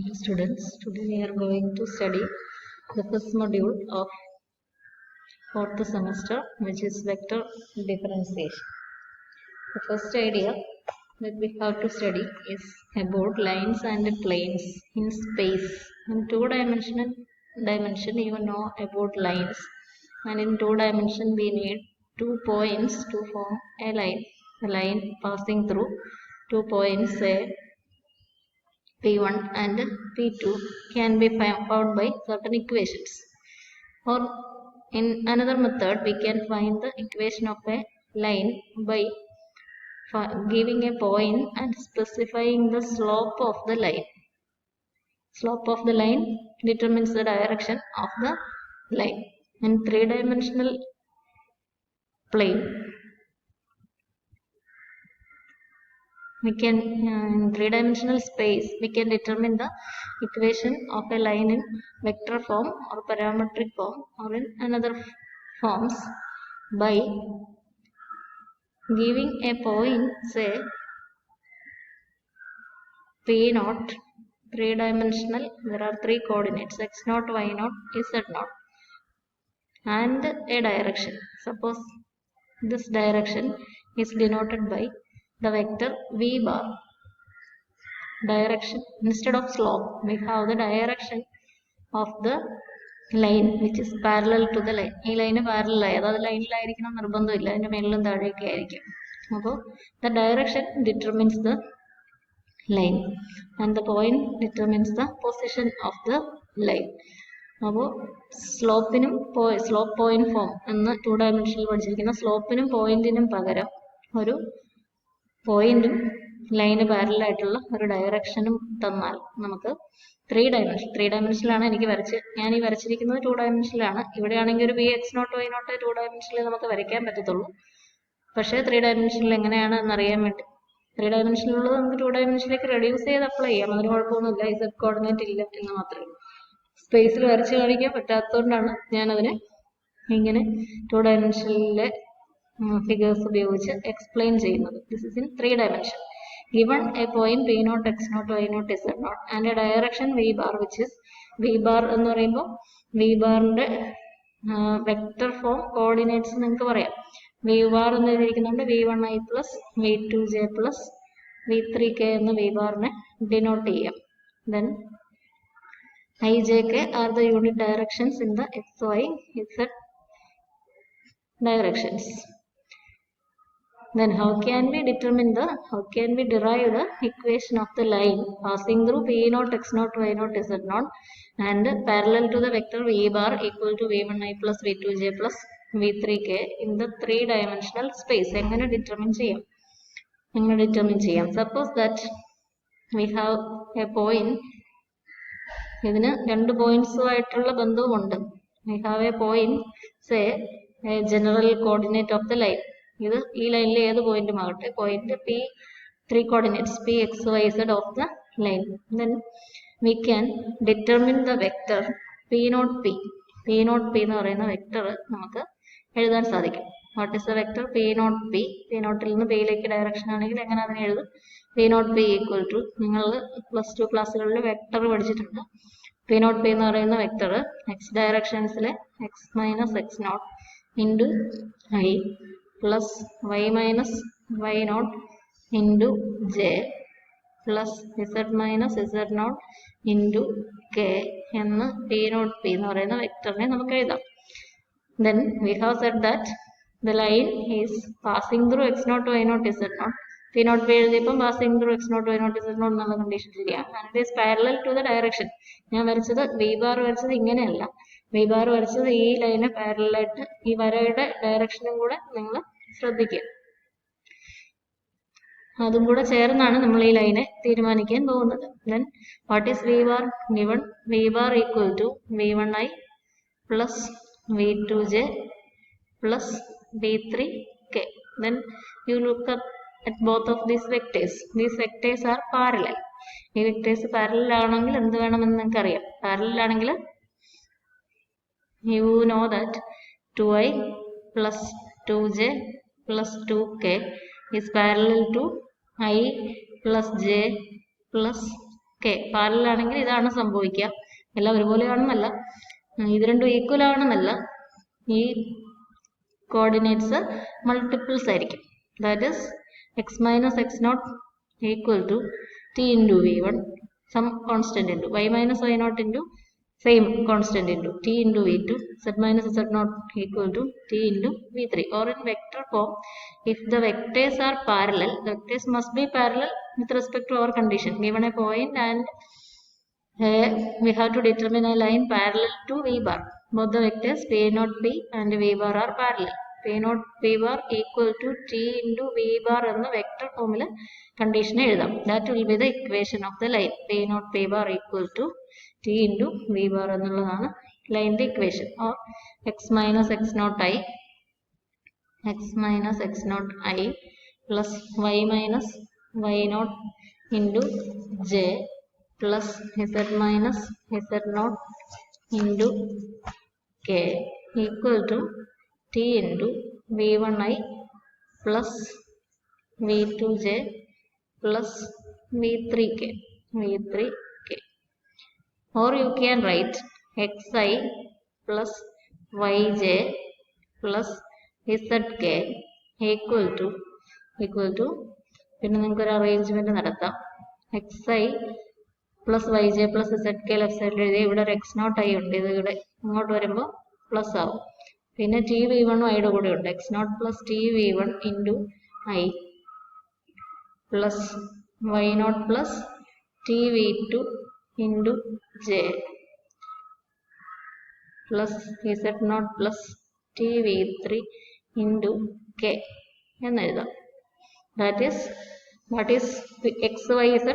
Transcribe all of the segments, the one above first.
Hello students, today we are going to study the first module of fourth semester, which is vector differentiation. The first idea that we have to study is about lines and planes in space. In dimension you know about lines, and in two dimension we need 2 points to form a line. A line passing through 2 points, say P1 and P2, can be found by certain equations. Or in another method, we can find the equation of a line by giving a point and specifying the slope of the line. Slope of the line determines the direction of the line. In three-dimensional plane, we can in three-dimensional space we can determine the equation of a line in vector form or parametric form or in another forms by giving a point, say P0, three-dimensional. There are three coordinates x0, y0, z0, and a direction. Suppose this direction is denoted by the vector v bar. Direction, instead of slope, we have the direction of the line which is parallel to the line. ഈ line parallel ആയി, അതായത് ലൈനിലായിരിക്കണം നിർബന്ധമില്ല, അതിന്റെ മേളിലും താഴെയൊക്കെ ആയിരിക്കും. അപ്പോൾ the direction determines the line and the point determines the position of the line. അപ്പോൾ സ്ലോപ്പിനും slope point form എന്ന് ടു ഡയമെൻഷനിൽ പഠിച്ചിരിക്കുന്ന സ്ലോപ്പിനും പോയിന്റിനും പകരം ഒരു പോയിന്റും ലൈന് പാരലായിട്ടുള്ള ഒരു ഡയറക്ഷനും തന്നാൽ നമുക്ക് ത്രീ ഡയമെൻഷനിലാണ് ഞാൻ ഈ വരച്ചിരിക്കുന്നത് ടു ഡയമെൻഷനിലാണ്. ഇവിടെയാണെങ്കിൽ ഒരു Vx0 y0 ടു ഡയമെൻഷനിൽ നമുക്ക് വരയ്ക്കാൻ പറ്റത്തുള്ളൂ. പക്ഷേ ത്രീ ഡയമെൻഷനിൽ എങ്ങനെയാണ് എന്നറിയാൻ വേണ്ടി ത്രീ ഡയമെൻഷനിലുള്ളത് നമുക്ക് ടു ഡയമെൻഷനിലേക്ക് റെഡ്യൂസ് ചെയ്ത് അപ്ലൈ ചെയ്യാം. അതിന് കുഴപ്പമൊന്നുമില്ല. Z കോർഡിനേറ്റ് ഇല്ല എന്ന് മാത്രമേ ഉള്ളൂ. സ്പേസിൽ വരച്ച് കാണിക്കാൻ പറ്റാത്തതുകൊണ്ടാണ് ഞാനതിനെ ഇങ്ങനെ ടു ഡയമെൻഷനിലെ figures ഉപയോഗിച്ച് explain ചെയ്യുന്നത്. This is in three dimension. Given a point P0, x0, y0, z0 and a direction v bar, which is v bar എന്ന് പറയുമ്പോൾ v barന്റെ വെക്ടർ ഫോം കോർഡിനേറ്റ്സ് നിങ്ങൾക്ക് പറയാം. v bar എന്ന് എഴുതിയിരിക്കുന്നുണ്ട് v1i plus v2j plus v3k എന്ന് v barനെ denote ചെയ്യാം. Then ijk are the unit directions in the xy z directions. Then how can we derive the equation of the line passing through P0, x0, y0, z0 and parallel to the vector v bar equal to v1i plus v2j plus v3k in the three-dimensional space? എങ്ങനെ determine ചെയ്യാം? Suppose that we have a point. ഇതിന് രണ്ട് പോയിന്റ്സുമായിട്ടുള്ള ബന്ധവുമുണ്ട്. We have a point, say a general coordinate of the line. ഇത് ഈ ലൈനിലെ ഏത് പോയിന്റും ആകട്ടെ, point P, three coordinates P, X, Y, Z of the line. Then we can determine the vector P0 P. P0 P എന്ന് പറയുന്ന vector നമുക്ക് എഴുതാൻ സാധിക്കും. What is the vector P0 P? P0 ൽ നിന്ന് Pയിലേക്ക് ഡയറക്ഷൻ ആണെങ്കിൽ എങ്ങനെ അതിനെ എഴുതും? P0 P ഈക്വൽ ടു, നിങ്ങൾ +2 ക്ലാസ്സുകളിൽ വെക്ടർ പഠിച്ചിട്ടുണ്ട്. P0 P എന്ന് പറയുന്ന vector x ഡയറക്ഷൻസിലെ x minus x0 into i plus y minus y0 into j plus z minus z0 into k എന്ന് P0 P എന്ന് പറയുന്ന വെക്ടറിനെ നമുക്ക് എഴുതാം. Then we have said that the line is passing through x0, y0, z0. P0 P എഴുതിയപ്പോൾ passing through x0, y0, z0 എന്നുള്ള condition ശരിയാണ്. And it is parallel to the direction. ഞാൻ വരച്ചത് v bar വരച്ചത് ഇങ്ങനെയല്ല. v bar വരച്ചത് ഈ line പാരലായിട്ട് ഈ വരയുടെ ഡയറക്ഷനും കൂടെ നിങ്ങൾ ശ്രദ്ധിക്കുക. അതും കൂടെ ചേർന്നാണ് നമ്മൾ ഈ ലൈനെ തീരുമാനിക്കാൻ പോകുന്നത്. Then what is v bar? Given v bar equal to v1i plus v2j plus v3k. Then you look up at both of these vectors. These vectors are parallel. ഈ വെക്ടേഴ്സ് പാരലൽ ആണെങ്കിൽ എന്ത് വേണമെന്ന് നിങ്ങൾക്ക് അറിയാം. പാരലൽ ആണെങ്കിൽ you know that 2i plus 2j plus 2k is parallel to I plus j plus okay, parallel ആണെങ്കിൽ ഇതാണ് സംഭവിക്കുക. എല്ലാം ഒരുപോലെയാണെന്നല്ല, ഇത് രണ്ടും ഈക്വൽ ആണെന്നല്ല, ഈ കോർഡിനേറ്റ്സ് മൾട്ടിപ്പിൾസ് ആയിരിക്കും. That is x minus x not equal to t into v1 some constant into y minus y not into same constant into t into v2, z minus z naught equal to t into v3. Or in vector form, if the vectors are parallel, the vectors must be parallel with respect to our condition. Given a point and we have to determine a line parallel to v bar. Both the vectors p naught p and v bar are parallel. p naught p bar equal to t into v bar and the vector formula condition എഴുതാം. That will be the equation of the line. p naught p bar equal to t into v bar എന്നുള്ളതാണ് ലൈനിന്റെ equation. Or x minus x not i plus y minus y not into j plus z minus z not into k equal to t into v one i plus v two j plus v three k. Or you can write xi plus yj plus zk equal to പിന്നെ നിങ്ങൾക്ക് ഒരു arrangement നടത്താം. xi plus yj plus zk left സൈഡിൽ എഴുതി, ഇവിടെ ഒരു x not I ഉണ്ട്, ഇത് ഇവിടെ ഇങ്ങോട്ട് വരുമ്പോൾ പ്ലസ് ആവും. പിന്നെ ടി വി വണ്ണും ഐയുടെ കൂടെ ഉണ്ട്, x not plus t v one into i plus y not plus t v two into j plus z naught plus tv3 into k എന്ന് എഴുതാം. That is what is x, y, z.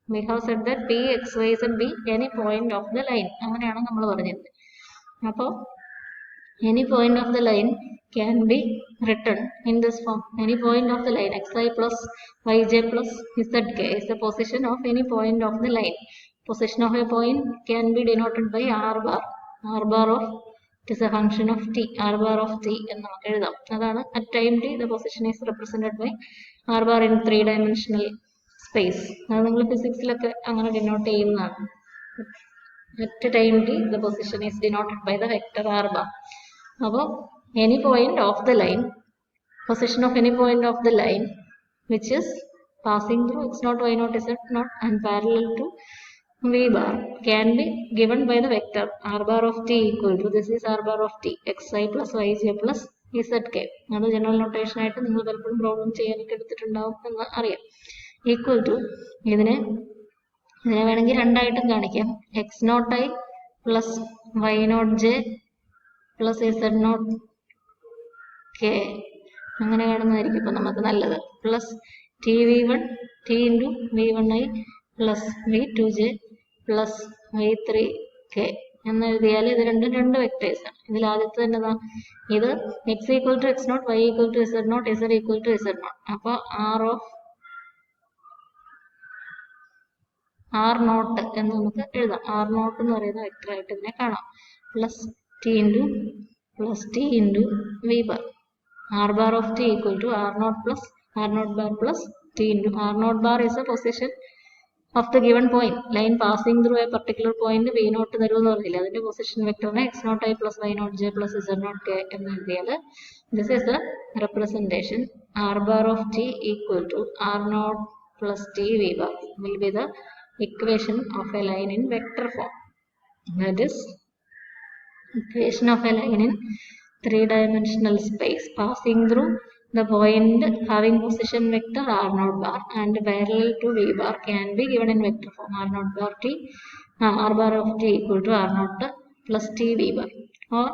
We have said that p, x, y, z be any point of the line. അങ്ങനെയാണ് നമ്മൾ പറഞ്ഞത്. അപ്പോൾ any point of the line can be written in this form. Any point of the line xi plus yj plus zk is the position of any point of the line. Position of a point can be denoted by r bar. R bar of it is a function of t. R bar of t എന്ന് നമുക്ക് എഴുതാം. അതാണ് at time t the position is represented by r bar in 3-dimensional space. അത് നിങ്ങൾ ഫിസിക്സിലൊക്കെ അങ്ങനെ denote ചെയ്യുന്നതാണ്. At time t the position is denoted by the vector r bar. അപ്പോൾ any point of the line, position of any point of the line which is passing through x naught, y naught, z naught and parallel to v bar can be given by the vector r bar of t equal to, this is r bar of t, xi plus yj plus zk. അത് general notation ആയിട്ട് നിങ്ങൾ പലപ്പോഴും problem ചെയ്യാനൊക്കെ എടുത്തിട്ടുണ്ടാവും എന്ന് അറിയാം. Equal to ഇതിനെ വേണമെങ്കിൽ രണ്ടായിട്ടും കാണിക്കാം. X not i plus y not j plus z not k, അങ്ങനെ കാണുന്നതായിരിക്കും ഇപ്പം നമുക്ക് നല്ലത്. Plus t v one t into v one i plus v two j plus y three k എന്ന് എഴുതിയാൽ ഇത് രണ്ടും രണ്ട് വെക്ടേഴ്സ് ആണ്. ഇതിൽ ആദ്യത്തെ തന്നെ ഇത് x equal to x not, y equal to z not, z equal to z not. അപ്പോൾ ആർ നോട്ട് എന്ന് നമുക്ക് എഴുതാം. ആർ നോട്ട് എന്ന് പറയുന്ന വെക്ടർ ആയിട്ട് ഇതിനെ കാണാം. Plus t into v bar. R bar of t equal to r not bar plus t into r not bar is a position of the given point. Line passing through a particular point v naught തരുമെന്ന് പറഞ്ഞില്ല, അതിന്റെ position വെക്ടറിനെ x naught i plus y naught j plus z naught k എന്ന് എഴുതിയാൽ this is the representation. R bar of t equal to r naught plus t v bar will be the equation of a line in vector form. That is equation of a line in 3-dimensional space passing through the point having position vector r naught bar and parallel to v bar can be given in vector form. R bar of t equal to r naught plus t v bar. Or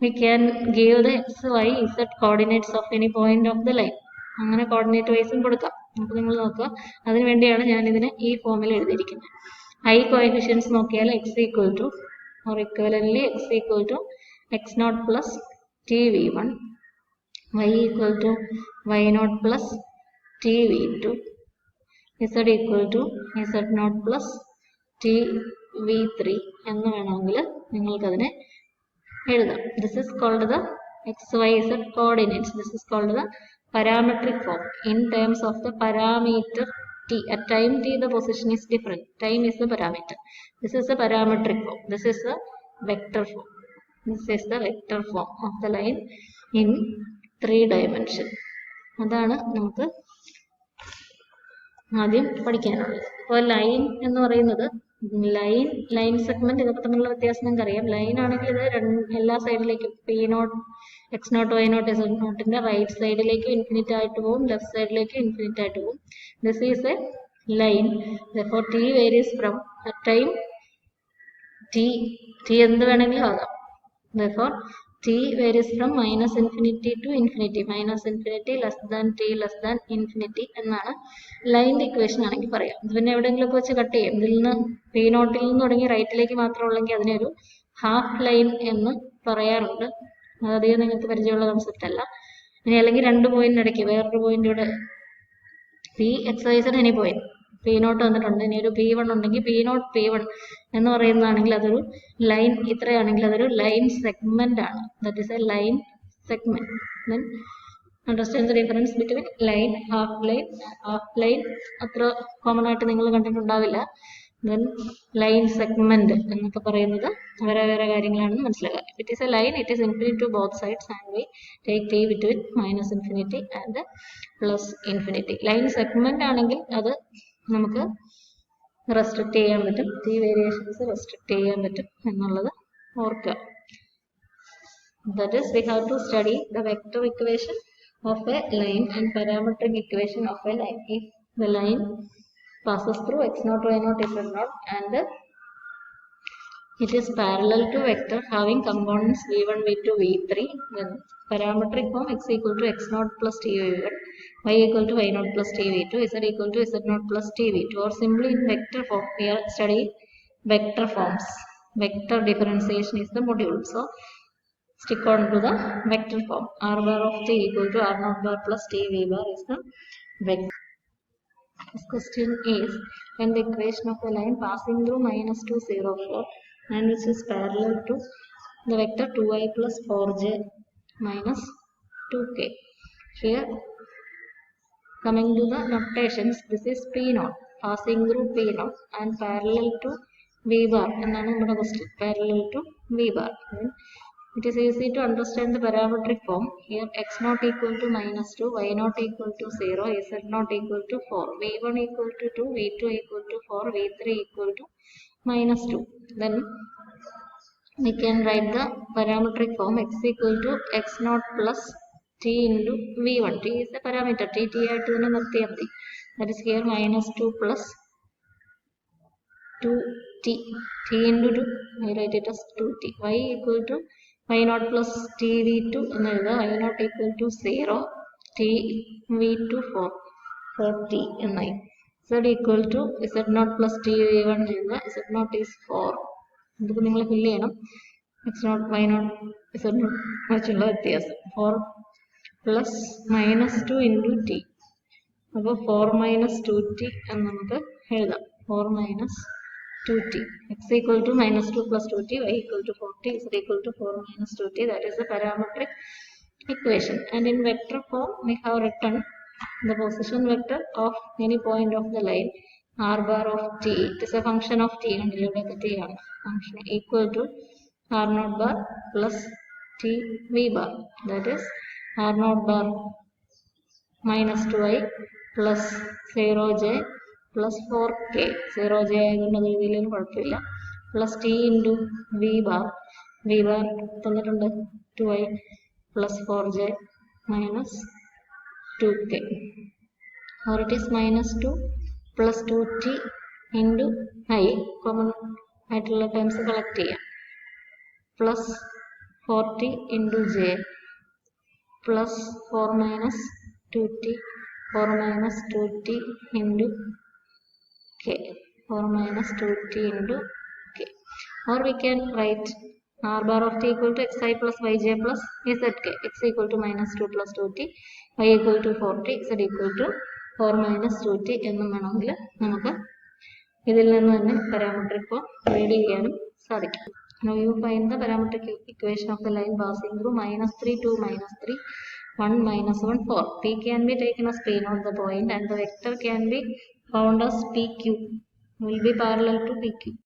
we can give the x, y, z coordinates of any point of the line. അങ്ങനെ coordinate വൈസും കൊടുക്കാം. അപ്പോൾ നിങ്ങൾ നോക്കുക, അതിനു വേണ്ടിയാണ് ഞാൻ ഇതിനെ ഈ ഫോമിൽ എഴുതിയിരിക്കുന്നത്. ഐ കോഎഫിഷ്യൻസ് നോക്കിയാൽ x equal to or equivalently x equal to x naught plus t v1, y equal to y naught plus t v2, z equal to z naught plus t v3 എന്ന് വേണമെങ്കിൽ നിങ്ങൾക്കതിനെ എഴുതാം. This is called the XYZ coordinates. This is called the parametric form. In terms of the parameter t. At time t, the position is different. Time is the parameter. This is the parametric form. This is the vector form. This is the vector form of the line in 3 dimension. അതാണ് നമുക്ക് ആദ്യം പഠിക്കാനുള്ളത്. അപ്പോൾ line എന്ന് പറയുന്നത് line segment ഇതൊക്കെ തമ്മിലുള്ള വ്യത്യാസം നിങ്ങൾക്ക് അറിയാം. ലൈൻ ആണെങ്കിൽ ഇത് എല്ലാ സൈഡിലേക്കും P0, X0, Y0, Z0ന്റെ റൈറ്റ് സൈഡിലേക്ക് ഇൻഫിനിറ്റ് ആയിട്ട് പോകും, ലെഫ്റ്റ് സൈഡിലേക്ക് ഇൻഫിനിറ്റ് ആയിട്ട് പോകും. This is a line. Therefore t varies from a time t എന്ത് വേണമെങ്കിലും ആകാം. Therefore t varies from minus infinity to infinity. Minus infinity less than t less than infinity എന്നാണ് ലൈനിന്റെ ഇക്വേഷൻ ആണെങ്കിൽ പറയാം. ഇത് പിന്നെ എവിടെയെങ്കിലും വെച്ച് കട്ട് ചെയ്യും. ഇതിൽ നിന്ന് P0 നിന്ന് തുടങ്ങി റൈറ്റിലേക്ക് മാത്രമുള്ളെങ്കിൽ അതിനൊരു ഹാഫ് ലൈൻ എന്ന് പറയാറുണ്ട്. അതധികം നിങ്ങൾക്ക് പരിചയമുള്ള കൺസെപ്റ്റ് അല്ല. ഇനി അല്ലെങ്കിൽ 2 പോയിന്റ് ഇടയ്ക്ക് വേറൊരു പോയിന്റ് ഇവിടെ P X Y Z any point P0 വന്നിട്ടുണ്ട്. ഇനി ഒരു P1 ഉണ്ടെങ്കിൽ P0 P1 എന്ന് പറയുന്നതാണെങ്കിൽ അതൊരു ലൈൻ, ഇത്രയാണെങ്കിൽ അതൊരു ലൈൻ സെഗ്മെന്റ് ആണ്. That is a line segment. Then understand the difference between line, half line അത്ര കോമൺ ആയിട്ട് നിങ്ങൾ കണ്ടിട്ടുണ്ടാവില്ല. ദെൻ ലൈൻ സെഗ്മെന്റ് എന്നൊക്കെ പറയുന്നത് വേറെ വേറെ കാര്യങ്ങളാണെന്ന് മനസ്സിലാക്കുക. It is a line, it is infinite to both sides and we take t between minus infinity and plus infinity. Line segment ആണെങ്കിൽ അത് നമുക്ക് റെസ്ട്രിക്ട് ചെയ്യാൻ പറ്റും, t വേരിയേഷൻസ് റെസ്ട്രിക്ട് ചെയ്യാൻ പറ്റും എന്നുള്ളത് ഓർക്കുക. That is, we have to study the vector equation of a line and parametric equation of a line. If the line passes through X0, Y0, Z0 and it is parallel to vector having components v1, v2, v3, then parametric form x equal to x0 plus tv1, y equal to y0 plus tv2, z equal to z0 plus tv2, or simply in vector form. We are studying vector forms. Vector differentiation is the module. So stick on to the vector form. R bar of t equal to r0 bar plus tv bar is the vector. This question is, when the equation of a line passing through minus 2, 0, 4 and which is parallel to the vector 2i plus 4j minus 2k. Here, coming to the notations, this is P0 passing through P0 and parallel to V bar. Another question, parallel to V bar. It is easy to understand the parametric form. Here x0 equal to minus 2, y0 equal to 0, z0 equal to 4, v1 equal to 2, v2 equal to 4, v3 equal to minus 2. Then we can write the parametric form x equal to x0 plus t into v1. T is the parameter. T ആയിട്ട് തന്നെ നിർത്തിയാൽ മതി. That is here minus 2 plus 2t. T into 2, I write it as 2t. Y equal to y0 plus tv2 എന്ന് എഴുതുക. y0 equal to 0, t v2 4t എന്നായി. Z equal to z0 plus tv1 എഴുതുക. z0 is 4. ഇതൊക്കെ നിങ്ങൾ fill ചെയ്യണം. x0, y0, z0 വെച്ചുള്ള വ്യത്യാസം. 4 plus minus 2 into t. അപ്പോൾ 4 minus 2t എന്ന് നമുക്ക് എഴുതാം. 4 minus 2t. X equal to minus 2 plus 2t, y equal to 4t, z equal to 4 minus 2t. That is the parametric equation. And in vector form, we have written the position vector of any point of the line r bar of t. It is a function of t. And t function equal to r0 bar plus t v bar. That is r0 bar minus 2i plus 0j plus 4k. 0j ആയതുകൊണ്ട് എഴുതിയില്ലെങ്കിലും കുഴപ്പമില്ല. Plus t into v bar. v bar തന്നിട്ടുണ്ട് 2i plus 4j minus 2k. Or it is minus 2 plus 2t into I. Common ആയിട്ടുള്ള terms collect ചെയ്യാം. Plus 4t into j plus 4 minus 2t, 4 minus 2t into k, 4 minus 2t into k. Or we can write r bar of t equal to xi plus yj plus zk. X equal to minus 2 plus 2t, y equal to 4t, z equal to 4 minus 2t എന്നും വേണമെങ്കിൽ നമുക്ക് ഇതിൽ നിന്ന് തന്നെ parametric form read ചെയ്യാനും സാധിക്കും. Now you find the parametric equation of the line passing through minus 3, 2, minus 3, 1, minus 1, 4. P can be taken as P0 the point and the vector can be found as PQ will be parallel to PQ.